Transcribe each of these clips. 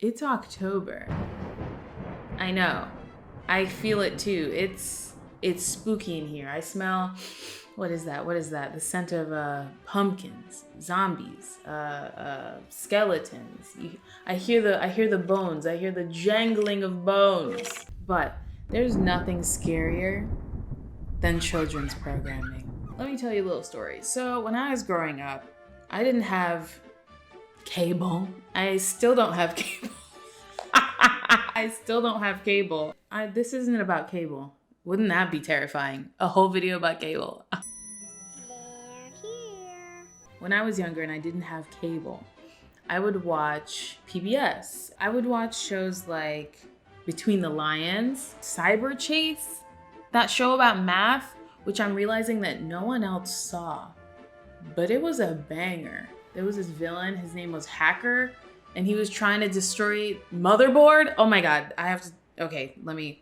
It's October. I know. I feel it too. It's spooky in here. I smell, what is that? The scent of pumpkins, zombies, skeletons. I hear the bones. I hear the jangling of bones. But there's nothing scarier than children's programming. Let me tell you a little story. So when I was growing up, I didn't have cable. I still don't have cable. I still don't have cable. This isn't about cable. Wouldn't that be terrifying? A whole video about cable. When I was younger and I didn't have cable, I would watch PBS. I would watch shows like Between the Lions, Cyber Chase, that show about math, which I'm realizing that no one else saw. But it was a banger. There was this villain, his name was Hacker, and he was trying to destroy Motherboard. Oh my God, let me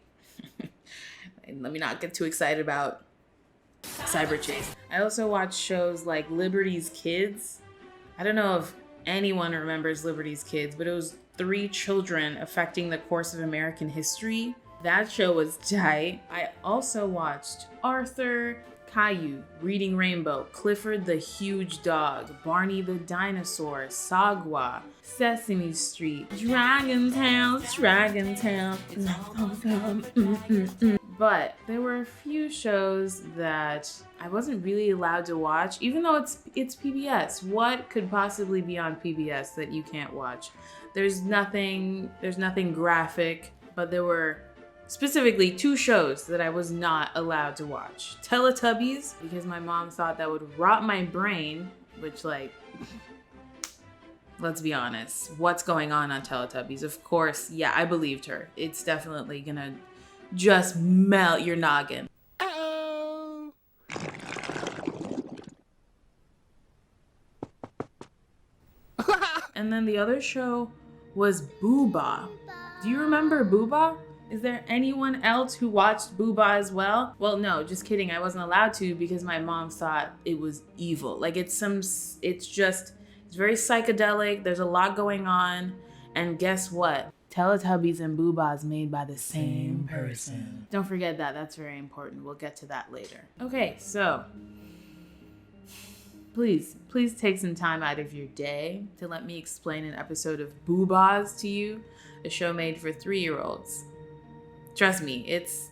not get too excited about Cyber Chase. I also watched shows like Liberty's Kids. I don't know if anyone remembers Liberty's Kids, but it was 3 children affecting the course of American history. That show was tight. I also watched Arthur, Caillou, Reading Rainbow, Clifford the Huge Dog, Barney the Dinosaur, Sagwa, Sesame Street, Dragon Tales. But there were a few shows that I wasn't really allowed to watch, even though it's PBS. What could possibly be on PBS that you can't watch? There's nothing graphic, but there were specifically 2 shows that I was not allowed to watch. Teletubbies, because my mom thought that would rot my brain, which, like, let's be honest, what's going on Teletubbies? Of course, yeah, I believed her. It's definitely gonna just melt your noggin. Uh-oh. And then the other show was Boohbah. Do you remember Boohbah? Is there anyone else who watched Boohbah as well? Well, no, just kidding. I wasn't allowed to because my mom thought it was evil. Like it's very psychedelic. There's a lot going on. And guess what? Teletubbies and Boohbah is made by the same person. Don't forget that. That's very important. We'll get to that later. Okay, so please take some time out of your day to let me explain an episode of Boohbahs to you, a show made for 3-year-olds. Trust me, it's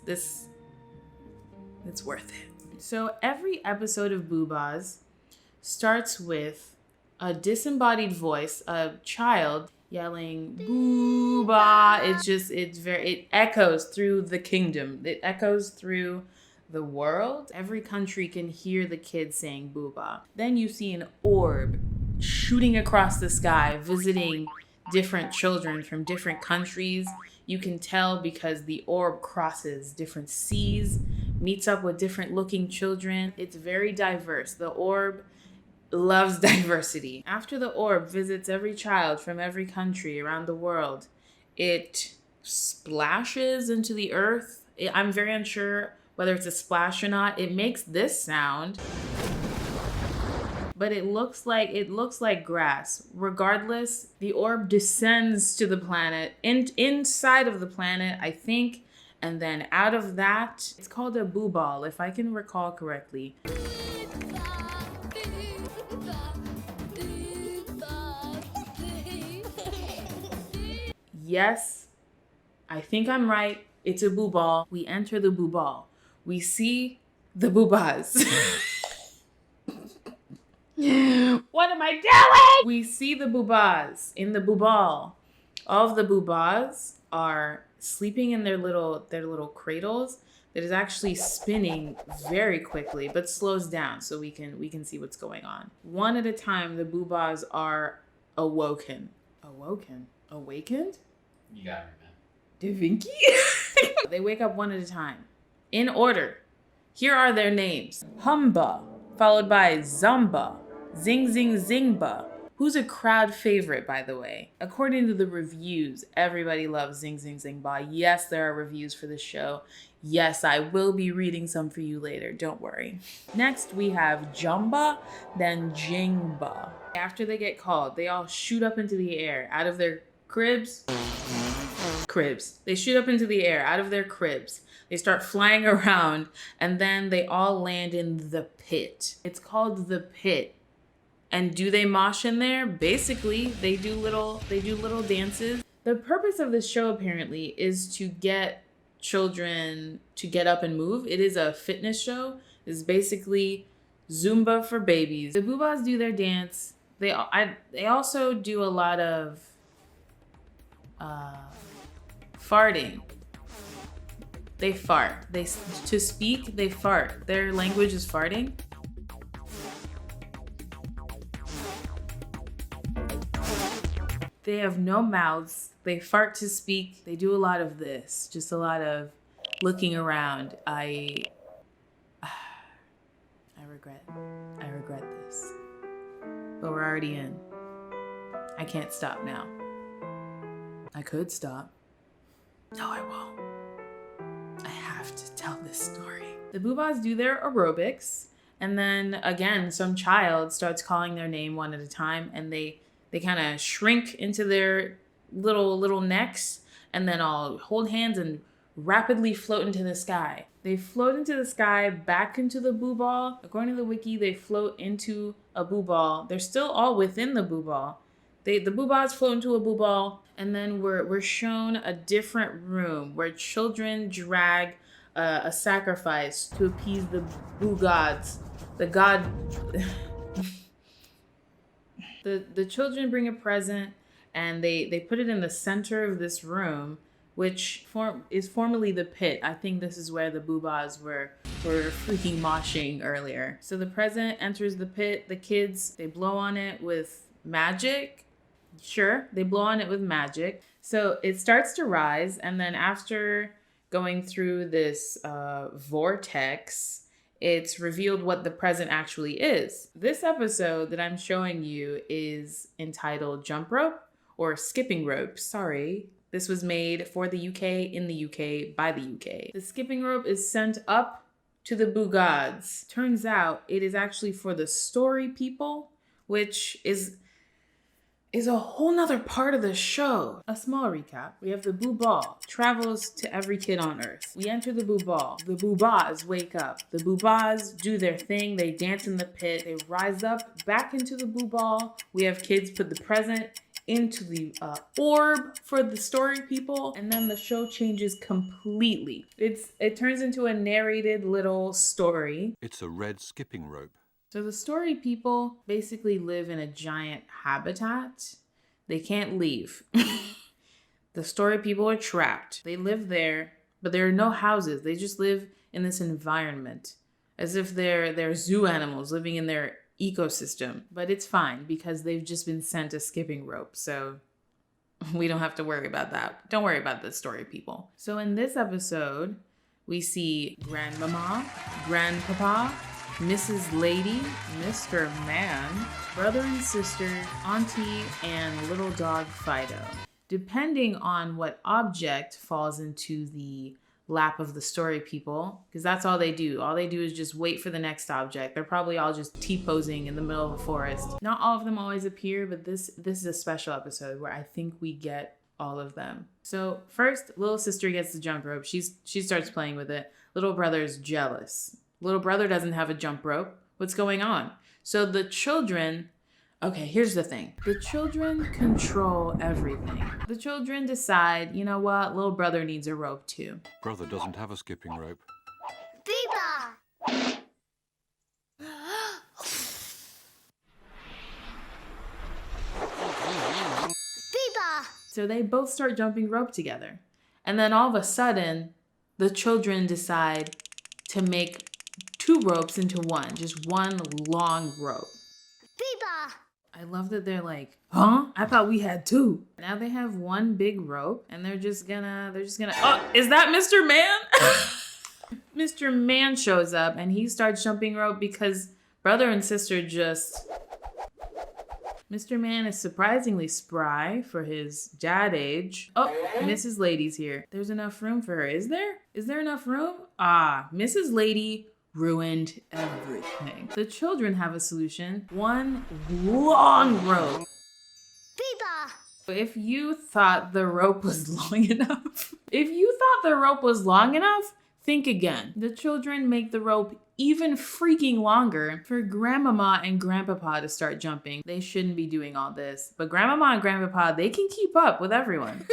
worth it. So every episode of Boohbahs starts with a disembodied voice, a child yelling Boohbah. It echoes through the kingdom. It echoes through the world. Every country can hear the kids saying Boohbah. Then you see an orb shooting across the sky, visiting different children from different countries. You can tell because the orb crosses different seas, meets up with different looking children. It's very diverse. The orb loves diversity. After the orb visits every child from every country around the world, it splashes into the earth. I'm very unsure whether it's a splash or not. It makes this sound, but it looks like grass. Regardless, the orb descends to the planet, inside of the planet, I think, and then out of that, it's called a boo ball, if I can recall correctly. Yes, I think I'm right. It's a boo ball. We enter the boo ball. We see the Boohbahs. What am I doing? We see the Boohbahs in the boo ball. All of the Boohbahs are sleeping in their little cradles that is actually spinning very quickly, but slows down so we can see what's going on. One at a time, the Boohbahs are awakened? You got it, man. Da Vinci? They wake up one at a time. In order. Here are their names. Humba, followed by Zumba, Zing Zing Zingba, who's a crowd favorite, by the way. According to the reviews, everybody loves Zing Zing Zingba. Yes, there are reviews for the show. Yes, I will be reading some for you later, don't worry. Next, we have Jumba, then Jingba. After they get called, they all shoot up into the air out of their cribs. They shoot up into the air out of their cribs. They start flying around, and then they all land in the pit. It's called the pit. And do they mosh in there? Basically, they do little dances. The purpose of this show apparently is to get children to get up and move. It is a fitness show. It's basically Zumba for babies. The Boohbahs do their dance. They also do a lot of farting. They fart. To speak, they fart. Their language is farting. They have no mouths. They fart to speak. They do a lot of this. Just a lot of looking around. I regret this. But we're already in. I can't stop now. I could stop. No, I won't. I have to tell this story. The Boohbahs do their aerobics, and then again, some child starts calling their name one at a time, and they kind of shrink into their little necks, and then all hold hands and rapidly float into the sky. They float into the sky, back into the boo ball. According to the wiki, they float into a boo ball. They're still all within the boo ball. The Boohbahs float into a boo ball, and then we're shown a different room where children drag a sacrifice to appease the boo gods. The children bring a present, and they put it in the center of this room, which is formerly the pit. I think this is where the Boohbahs were freaking moshing earlier. So the present enters the pit. The kids, they blow on it with magic. Sure, they blow on it with magic. So it starts to rise, and then after going through this vortex, it's revealed what the present actually is. This episode that I'm showing you is entitled Jump Rope or Skipping Rope. Sorry. This was made for the UK, in the UK, by the UK. The skipping rope is sent up to the boo gods. Turns out it is actually for the story people, which is a whole nother part of the show. A small recap. We have the boo ball. Travels to every kid on earth. We enter the boo ball. The Boohbahs wake up. The Boohbahs do their thing. They dance in the pit. They rise up back into the boo ball. We have kids put the present into the orb for the story people, and then the show changes completely. It turns into a narrated little story. It's a red skipping rope. So the story people basically live in a giant habitat. They can't leave. The story people are trapped. They live there, but there are no houses. They just live in this environment as if they're zoo animals living in their ecosystem. But it's fine because they've just been sent a skipping rope. So we don't have to worry about that. Don't worry about the story people. So in this episode, we see Grandmama, Grandpapa, Mrs. Lady, Mr. Man, brother and sister, auntie, and little dog Fido. Depending on what object falls into the lap of the story people, because that's all they do. All they do is just wait for the next object. They're probably all just T-posing in the middle of a forest. Not all of them always appear, but this is a special episode where I think we get all of them. So first, little sister gets the jump rope. She starts playing with it. Little brother's jealous. Little brother doesn't have a jump rope. What's going on? So the children, okay, here's the thing. The children control everything. The children decide, you know what? Little brother needs a rope too. Brother doesn't have a skipping rope. Boohbah! Boohbah! So they both start jumping rope together. And then all of a sudden, the children decide to make 2 ropes into one, just one long rope. Boohbah! I love that they're like, huh? I thought we had 2. Now they have one big rope, and they're just gonna, oh, is that Mr. Man? Mr. Man shows up, and he starts jumping rope because brother and sister just... Mr. Man is surprisingly spry for his dad age. Oh, Mrs. Lady's here. There's enough room for her. Is there? Is there enough room? Ah, Mrs. Lady ruined everything. The children have a solution. One long rope. Boohbah! If you thought the rope was long enough, think again. The children make the rope even freaking longer for Grandmama and Grandpapa to start jumping. They shouldn't be doing all this, but Grandmama and Grandpapa, they can keep up with everyone.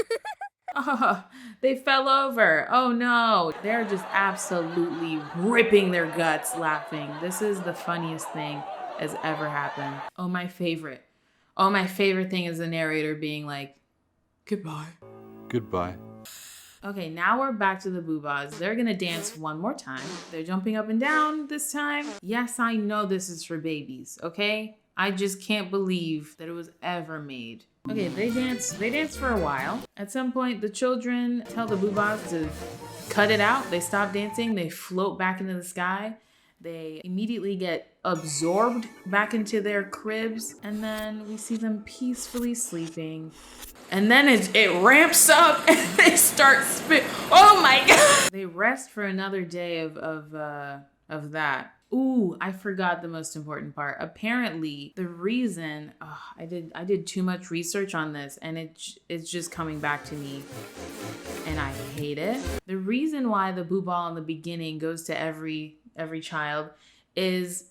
Oh, they fell over. Oh no. They're just absolutely ripping their guts laughing. This is the funniest thing has ever happened. Oh, my favorite. Oh, my favorite thing is the narrator being like, goodbye. Goodbye. Okay, now we're back to the Boohbahs. They're gonna dance one more time. They're jumping up and down this time. Yes, I know this is for babies, okay? I just can't believe that it was ever made. Okay, they dance for a while. At some point, the children tell the Boohbahs to cut it out. They stop dancing, they float back into the sky. They immediately get absorbed back into their cribs, and then we see them peacefully sleeping. And then it ramps up and they start spit. Oh my God! They rest for another day of that. Ooh, I forgot the most important part. Apparently, the reason I did too much research on this, and it's just coming back to me, and I hate it. The reason why the boo ball in the beginning goes to every child is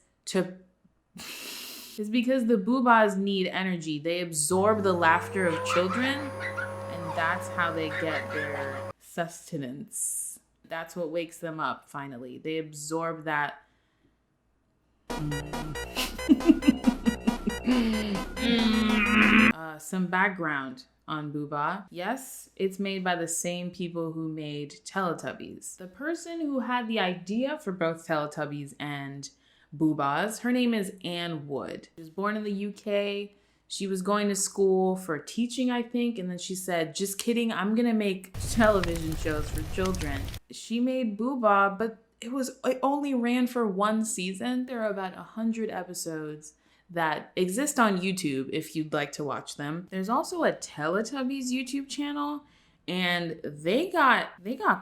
because the Boohbahs need energy. They absorb the laughter of children, and that's how they get their sustenance. That's what wakes them up, finally. They absorb that. Some background on Boohbah. Yes, it's made by the same people who made Teletubbies. The person who had the idea for both Teletubbies and Boohbahs, her name is Anne Wood. She was born in the UK. She was going to school for teaching, I think, and then she said, just kidding, I'm gonna make television shows for children. She made Boohbah, but it only ran for one season. There are about 100 episodes that exist on YouTube if you'd like to watch them. There's also a Teletubbies YouTube channel, and they got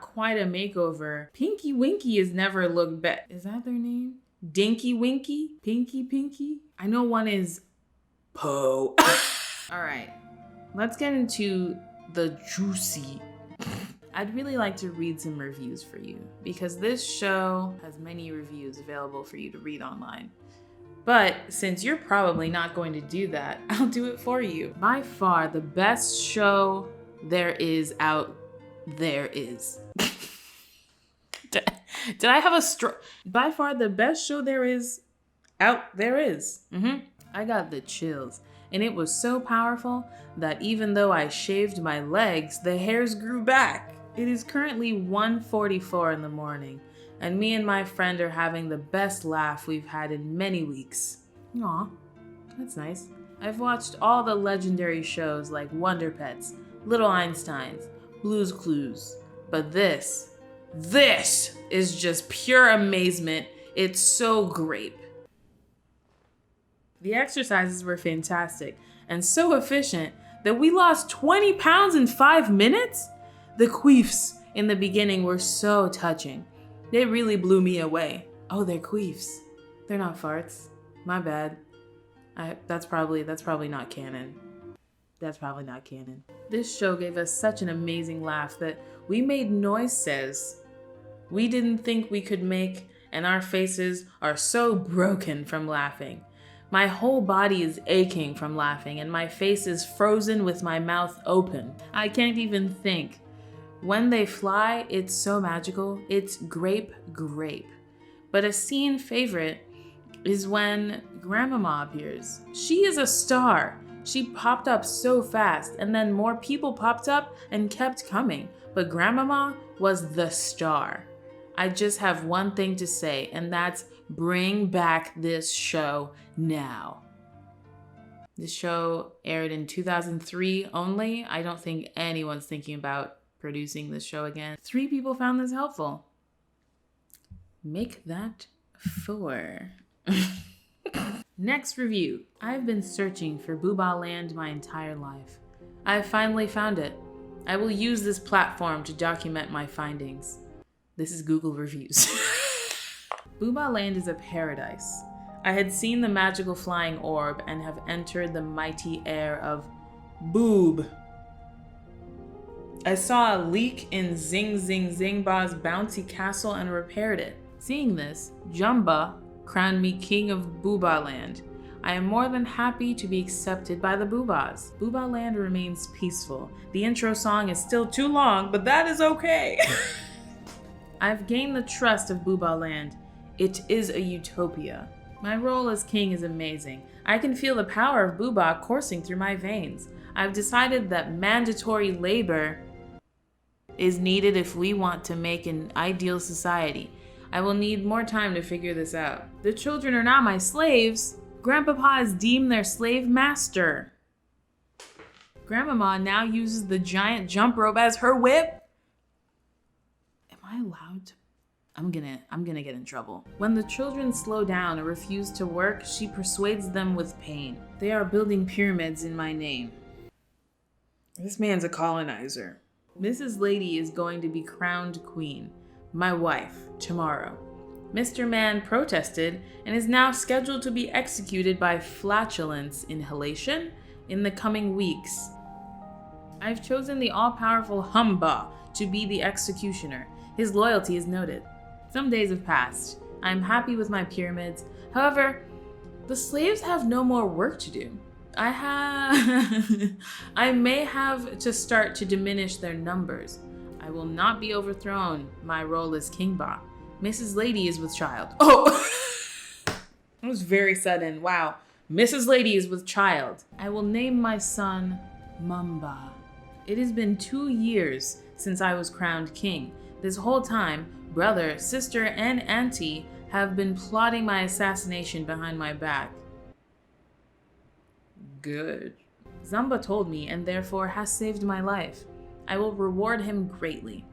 quite a makeover. Pinky Winky has never looked better. Is that their name? Dinky Winky? Pinky? I know one is Poe. All right, let's get into the juicy. I'd really like to read some reviews for you because this show has many reviews available for you to read online. But since you're probably not going to do that, I'll do it for you. By far, the best show there is out there is. Did I have a By far, the best show there is out there is. I got the chills. And it was so powerful that even though I shaved my legs, the hairs grew back. It is currently 1:44 in the morning, and me and my friend are having the best laugh we've had in many weeks. Aw, that's nice. I've watched all the legendary shows like Wonder Pets, Little Einsteins, Blue's Clues, but this is just pure amazement. It's so grape. The exercises were fantastic and so efficient that we lost 20 pounds in 5 minutes. The queefs in the beginning were so touching. They really blew me away. Oh, they're queefs. They're not farts. My bad. That's probably not canon. That's probably not canon. This show gave us such an amazing laugh that we made noises we didn't think we could make, and our faces are so broken from laughing. My whole body is aching from laughing, and my face is frozen with my mouth open. I can't even think. When they fly, it's so magical. It's grape. But a scene favorite is when Grandmama appears. She is a star. She popped up so fast, and then more people popped up and kept coming. But Grandmama was the star. I just have one thing to say, and that's bring back this show now. This show aired in 2003 only. I don't think anyone's thinking about producing this show again. 3 people found this helpful. Make that 4. Next review. I've been searching for Boohbah Land my entire life. I've finally found it. I will use this platform to document my findings. This is Google Reviews. Boohbah Land is a paradise. I had seen the magical flying orb and have entered the mighty air of Boob. I saw a leak in Zing Zing Zingba's bouncy castle and repaired it. Seeing this, Jumba crowned me king of Boohbah land. I am more than happy to be accepted by the Boohbahs. Boohbah land remains peaceful. The intro song is still too long, but that is okay. I've gained the trust of Boohbah land. It is a utopia. My role as king is amazing. I can feel the power of Boohbah coursing through my veins. I've decided that mandatory labor is needed if we want to make an ideal society. I will need more time to figure this out. The children are not my slaves. Grandpapa is deemed their slave master. Grandmama now uses the giant jump rope as her whip. Am I allowed to? I'm gonna get in trouble. When the children slow down or refuse to work, she persuades them with pain. They are building pyramids in my name. This man's a colonizer. Mrs. Lady is going to be crowned queen, my wife, tomorrow. Mr. Man protested and is now scheduled to be executed by flatulence inhalation in the coming weeks. I've chosen the all-powerful Humba to be the executioner. His loyalty is noted. Some days have passed. I'm happy with my pyramids. However, the slaves have no more work to do. I may have to start to diminish their numbers. I will not be overthrown. My role as King Ba. Mrs. Lady is with child. Oh! That was very sudden. Wow. Mrs. Lady is with child. I will name my son Mamba. It has been 2 years since I was crowned king. This whole time, brother, sister, and auntie have been plotting my assassination behind my back. Good. Zamba told me and therefore has saved my life. I will reward him greatly.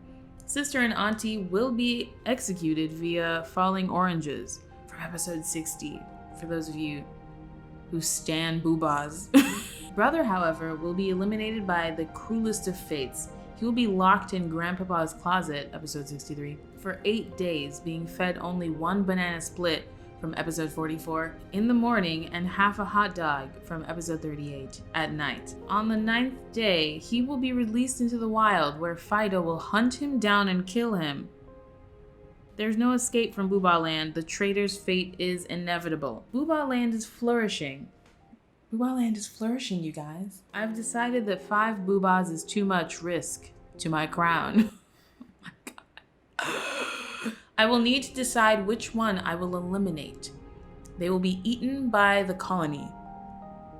Sister and auntie will be executed via falling oranges from episode 60, for those of you who stan Boohbahs. Brother, however, will be eliminated by the cruelest of fates. He will be locked in Grandpapa's closet, episode 63, for 8 days, being fed only 1 banana split from episode 44 in the morning and half a hot dog from episode 38 at night. On the 9th day, he will be released into the wild where Fido will hunt him down and kill him. There's no escape from Boohbah land. The traitor's fate is inevitable. Boohbah land is flourishing. Boohbah land is flourishing, you guys. I've decided that 5 Boohbahs is too much risk to my crown. Oh my god. I will need to decide which one I will eliminate. They will be eaten by the colony.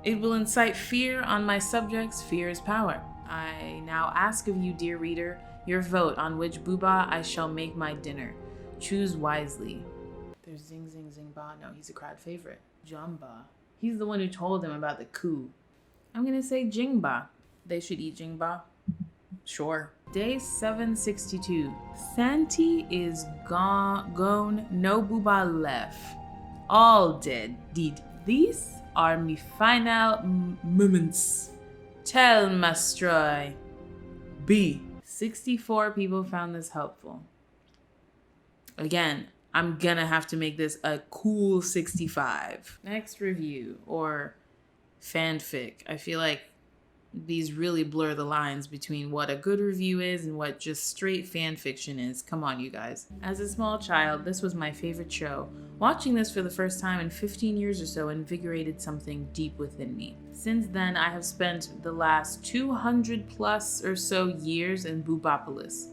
It will incite fear on my subjects. Fear is power. I now ask of you, dear reader, your vote on which Boohbah I shall make my dinner. Choose wisely. There's Zing Zing Zingba. No, he's a crowd favorite. Jumba. He's the one who told him about the coup. I'm gonna say Jingba. They should eat Jingba. Sure. Day 762. Santi is gone. No Boohbah left. All dead. Did. These are me final moments. Tell Mastroy. B. 64 people found this helpful. Again, I'm gonna have to make this a cool 65. Next review or fanfic. I feel like these really blur the lines between what a good review is and what just straight fan fiction is. Come on, you guys. As a small child, this was my favorite show. Watching this for the first time in 15 years or so invigorated something deep within me. Since then, I have spent the last 200 plus or so years in Boobopolis.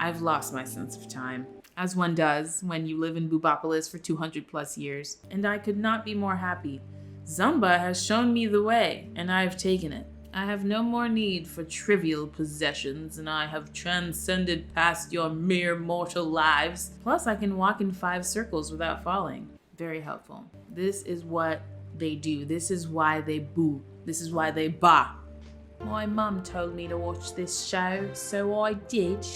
I've lost my sense of time, as one does when you live in Boobopolis for 200 plus years, and I could not be more happy. Zumba has shown me the way, and I have taken it. I have no more need for trivial possessions, and I have transcended past your mere mortal lives. Plus, I can walk in 5 circles without falling. Very helpful. This is what they do. This is why they boo. This is why they bah. My mum told me to watch this show, so I did.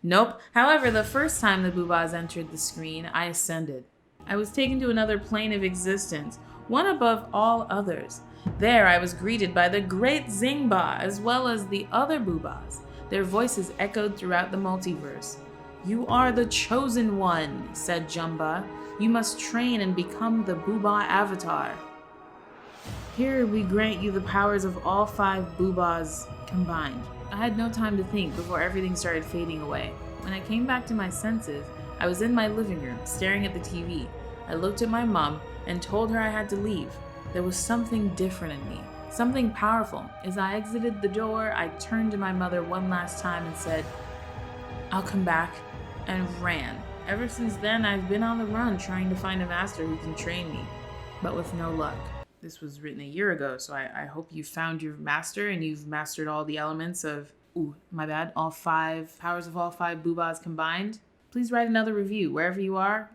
Nope. However, the first time the Boohbahs entered the screen, I ascended. I was taken to another plane of existence, one above all others. There I was greeted by the great Zingba as well as the other Boohbahs. Their voices echoed throughout the multiverse. "You are the chosen one," said Jumba. "You must train and become the Boohbah avatar." Here we grant you the powers of all 5 Boohbahs combined. I had no time to think before everything started fading away. When I came back to my senses, I was in my living room, staring at the TV. I looked at my mom and told her I had to leave. There was something different in me, something powerful. As I exited the door, I turned to my mother one last time and said, "I'll come back," and ran. Ever since then, I've been on the run trying to find a master who can train me, but with no luck. This was written a year ago, so I hope you found your master and you've mastered all the elements of, all 5 powers of all 5 Boohbahs combined. Please write another review wherever you are.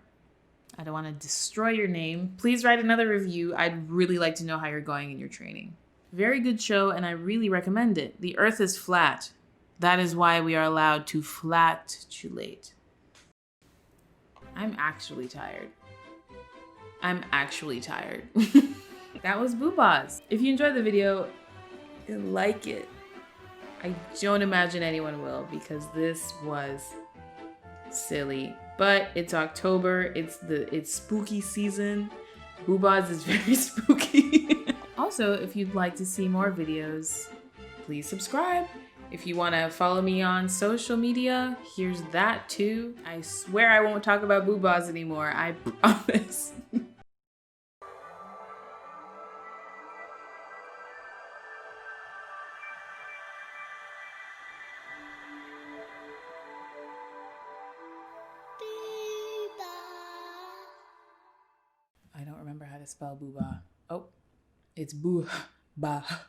I don't want to destroy your name. Please write another review. I'd really like to know how you're going in your training. Very good show, and I really recommend it. The earth is flat. That is why we are allowed to flatulate. I'm actually tired. That was Boohbahs. If you enjoyed the video, like it. I don't imagine anyone will because this was silly. But it's October, it's spooky season. Boohbahs is very spooky. Also, if you'd like to see more videos, please subscribe. If you want to follow me on social media, here's that too. I swear I won't talk about Boohbahs anymore, I promise. I don't remember how to spell Boohbah. Oh, it's Boohbah.